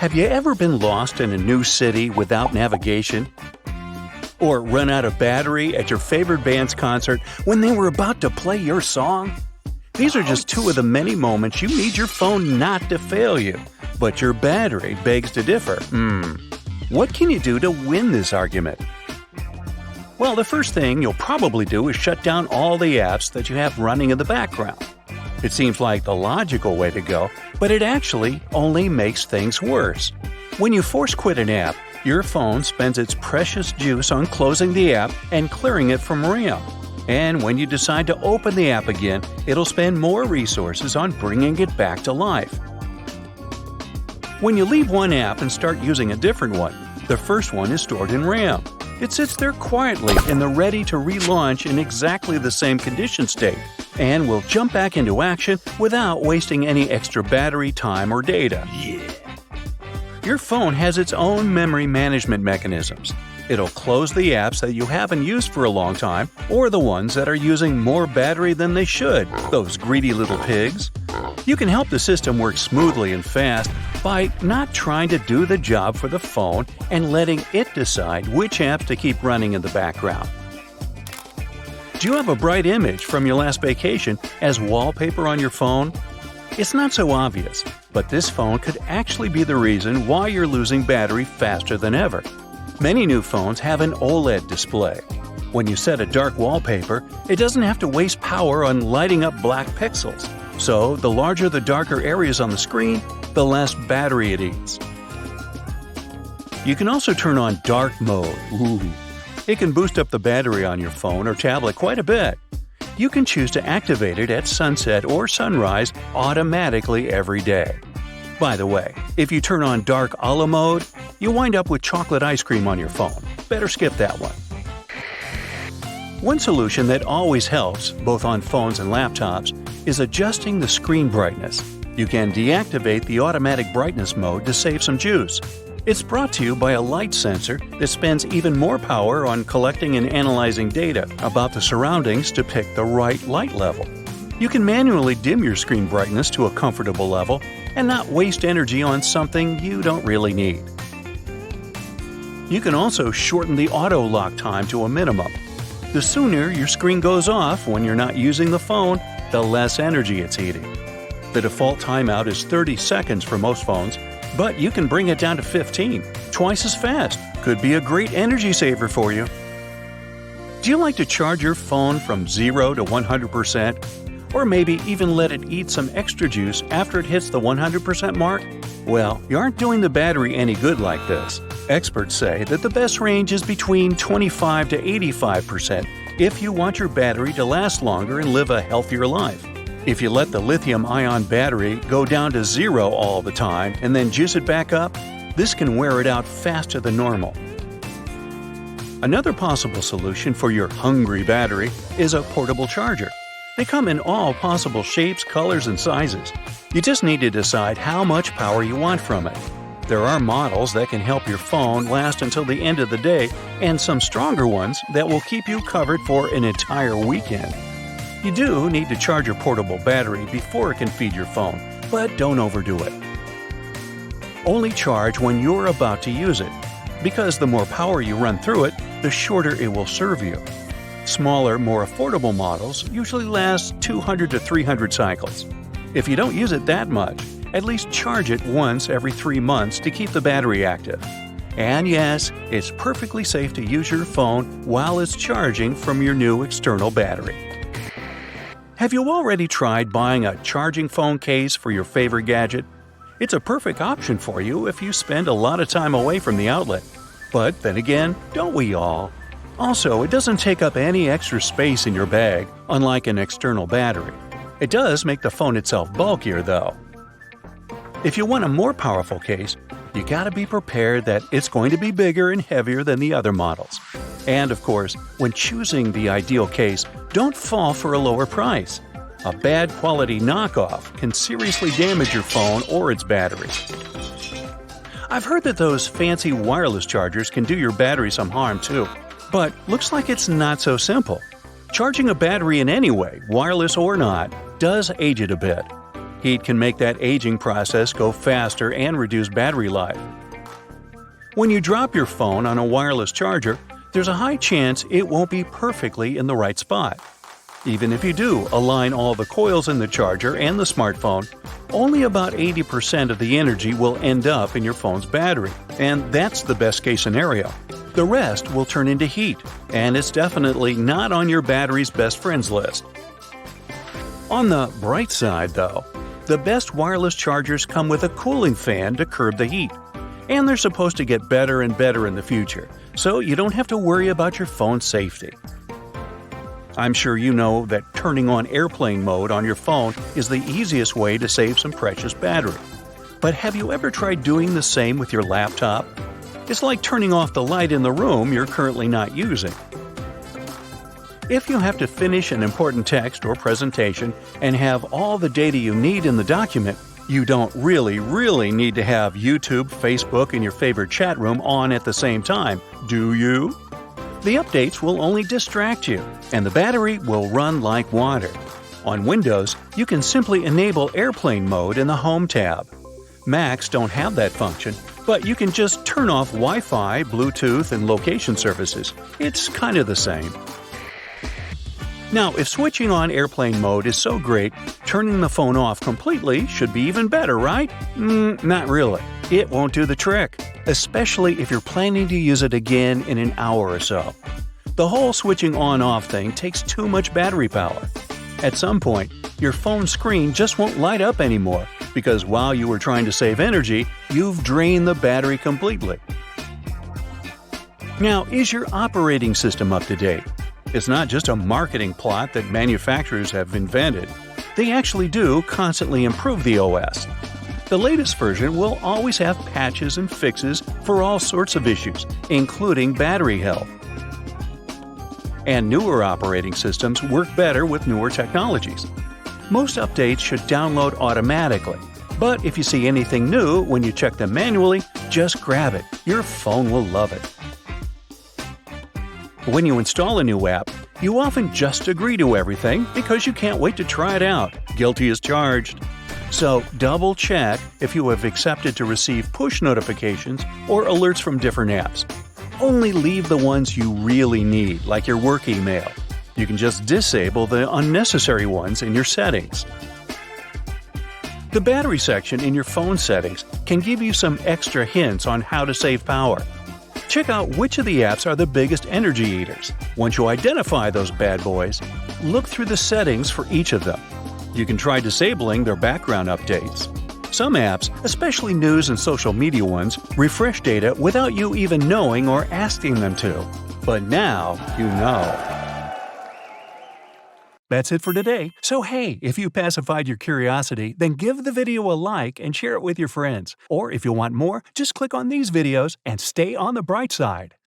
Have you ever been lost in a new city without navigation? Or run out of battery at your favorite band's concert when they were about to play your song? These are just two of the many moments you need your phone not to fail you, but your battery begs to differ. What can you do to win this argument? Well, the first thing you'll probably do is shut down all the apps that you have running in the background. It seems like the logical way to go, but it actually only makes things worse. When you force quit an app, your phone spends its precious juice on closing the app and clearing it from RAM. And when you decide to open the app again, it'll spend more resources on bringing it back to life. When you leave one app and start using a different one, the first one is stored in RAM. It sits there quietly in the ready to relaunch in exactly the same condition state, and will jump back into action without wasting any extra battery, time, or data. Your phone has its own memory management mechanisms. It'll close the apps that you haven't used for a long time, or the ones that are using more battery than they should, those greedy little pigs. You can help the system work smoothly and fast by not trying to do the job for the phone and letting it decide which apps to keep running in the background. Do you have a bright image from your last vacation as wallpaper on your phone? It's not so obvious, but this phone could actually be the reason why you're losing battery faster than ever. Many new phones have an OLED display. When you set a dark wallpaper, it doesn't have to waste power on lighting up black pixels. So, the larger the darker areas on the screen, the less battery it eats. You can also turn on dark mode. It can boost up the battery on your phone or tablet quite a bit. You can choose to activate it at sunset or sunrise automatically every day. By the way, if you turn on dark a la mode, you wind up with chocolate ice cream on your phone. Better skip that one. One solution that always helps, both on phones and laptops, is adjusting the screen brightness. You can deactivate the automatic brightness mode to save some juice. It's brought to you by a light sensor that spends even more power on collecting and analyzing data about the surroundings to pick the right light level. You can manually dim your screen brightness to a comfortable level and not waste energy on something you don't really need. You can also shorten the auto lock time to a minimum. The sooner your screen goes off when you're not using the phone, the less energy it's eating. The default timeout is 30 seconds for most phones, but you can bring it down to 15, twice as fast. Could be a great energy saver for you. Do you like to charge your phone from 0 to 100%? Or maybe even let it eat some extra juice after it hits the 100% mark? Well, you aren't doing the battery any good like this. Experts say that the best range is between 25 to 85% if you want your battery to last longer and live a healthier life. If you let the lithium-ion battery go down to 0 all the time and then juice it back up, this can wear it out faster than normal. Another possible solution for your hungry battery is a portable charger. They come in all possible shapes, colors, and sizes. You just need to decide how much power you want from it. There are models that can help your phone last until the end of the day, and some stronger ones that will keep you covered for an entire weekend. You do need to charge your portable battery before it can feed your phone, but don't overdo it. Only charge when you're about to use it, because the more power you run through it, the shorter it will serve you. Smaller, more affordable models usually last 200 to 300 cycles. If you don't use it that much, at least charge it once every 3 months to keep the battery active. And yes, it's perfectly safe to use your phone while it's charging from your new external battery. Have you already tried buying a charging phone case for your favorite gadget? It's a perfect option for you if you spend a lot of time away from the outlet. But then again, don't we all? Also, it doesn't take up any extra space in your bag, unlike an external battery. It does make the phone itself bulkier, though. If you want a more powerful case, you gotta be prepared that it's going to be bigger and heavier than the other models. And of course, when choosing the ideal case, don't fall for a lower price. A bad quality knockoff can seriously damage your phone or its battery. I've heard that those fancy wireless chargers can do your battery some harm too, but looks like it's not so simple. Charging a battery in any way, wireless or not, does age it a bit. Heat can make that aging process go faster and reduce battery life. When you drop your phone on a wireless charger, there's a high chance it won't be perfectly in the right spot. Even if you do align all the coils in the charger and the smartphone, only about 80% of the energy will end up in your phone's battery, and that's the best-case scenario. The rest will turn into heat, and it's definitely not on your battery's best friends list. On the bright side, though, the best wireless chargers come with a cooling fan to curb the heat, and they're supposed to get better and better in the future, so you don't have to worry about your phone's safety. I'm sure you know that turning on airplane mode on your phone is the easiest way to save some precious battery. But have you ever tried doing the same with your laptop? It's like turning off the light in the room you're currently not using. If you have to finish an important text or presentation and have all the data you need in the document, you don't really need to have YouTube, Facebook, and your favorite chat room on at the same time, do you? The updates will only distract you, and the battery will run like water. On Windows, you can simply enable airplane mode in the Home tab. Macs don't have that function, but you can just turn off Wi-Fi, Bluetooth, and location services. It's kind of the same. Now, if switching on airplane mode is so great, turning the phone off completely should be even better, right? Not really. It won't do the trick, especially if you're planning to use it again in an hour or so. The whole switching on-off thing takes too much battery power. At some point, your phone screen just won't light up anymore because while you were trying to save energy, you've drained the battery completely. Now, is your operating system up to date? It's not just a marketing plot that manufacturers have invented. They actually do constantly improve the OS. The latest version will always have patches and fixes for all sorts of issues, including battery health. And newer operating systems work better with newer technologies. Most updates should download automatically, but if you see anything new when you check them manually, just grab it. Your phone will love it. When you install a new app, you often just agree to everything because you can't wait to try it out. Guilty as charged. So double-check if you have accepted to receive push notifications or alerts from different apps. Only leave the ones you really need, like your work email. You can just disable the unnecessary ones in your settings. The battery section in your phone settings can give you some extra hints on how to save power. Check out which of the apps are the biggest energy eaters. Once you identify those bad boys, look through the settings for each of them. You can try disabling their background updates. Some apps, especially news and social media ones, refresh data without you even knowing or asking them to. But now you know. That's it for today. So hey, if you pacified your curiosity, then give the video a like and share it with your friends. Or if you want more, just click on these videos and stay on the bright side.